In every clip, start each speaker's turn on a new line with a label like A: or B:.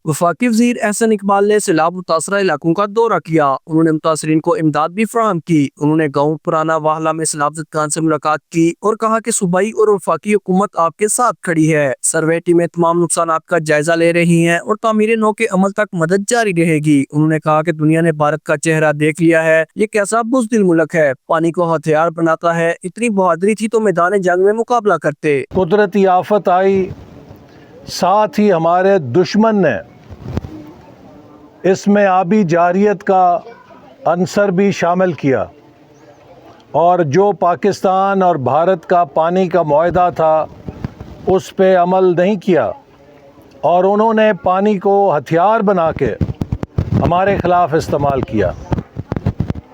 A: وفاقی وزیر احسن اقبال نے سیلاب متاثرہ علاقوں کا دورہ کیا۔ انہوں نے متاثرین کو امداد بھی فراہم کی۔ انہوں نے گاؤں پرانا واہلا میں سیلاب زدگان سے ملاقات کی اور کہا کہ صوبائی اور وفاقی حکومت آپ کے ساتھ کھڑی ہے۔ سروے ٹیمیں تمام نقصانات کا جائزہ لے رہی ہیں اور تعمیر نو کے عمل تک مدد جاری رہے گی۔ انہوں نے کہا کہ دنیا نے بھارت کا چہرہ دیکھ لیا ہے، یہ کیسا بزدل ملک ہے، پانی کو ہتھیار بناتا ہے، اتنی بہادری تھی تو میدان جنگ میں مقابلہ کرتے۔
B: قدرتی آفت آئی، ساتھ ہی ہمارے دشمن نے اس میں آبی جارحیت کا عنصر بھی شامل کیا، اور جو پاکستان اور بھارت کا پانی کا معاہدہ تھا اس پہ عمل نہیں کیا، اور انہوں نے پانی کو ہتھیار بنا کے ہمارے خلاف استعمال کیا۔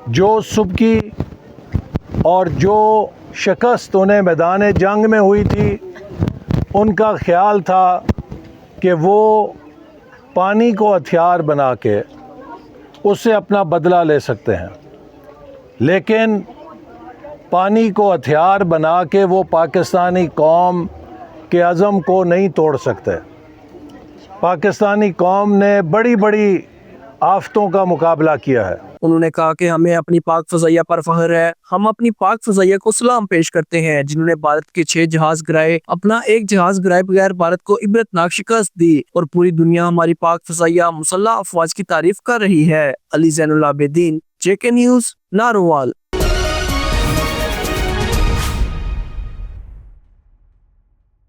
B: جو سبکی اور جو شکست انہیں میدان جنگ میں ہوئی تھی، ان کا خیال تھا کہ وہ پانی کو ہتھیار بنا کے اس سے اپنا بدلہ لے سکتے ہیں، لیکن پانی کو ہتھیار بنا کے وہ پاکستانی قوم کے عزم کو نہیں توڑ سکتے۔ پاکستانی قوم نے بڑی بڑی آفتوں کا مقابلہ کیا ہے۔
A: انہوں نے کہا کہ ہمیں اپنی پاک فضائیہ پر فخر ہے۔ ہم اپنی پاک فضائیہ کو سلام پیش کرتے ہیں جنہوں نے بھارت کے 6 جہاز گرائے، اپنا ایک جہاز گرائے بغیر بھارت کو عبرتناک شکست دی، اور پوری دنیا ہماری پاک فضائیہ مسلح افواج کی تعریف کر رہی ہے۔ علی زین العابدین، JK نیوز، نارووال۔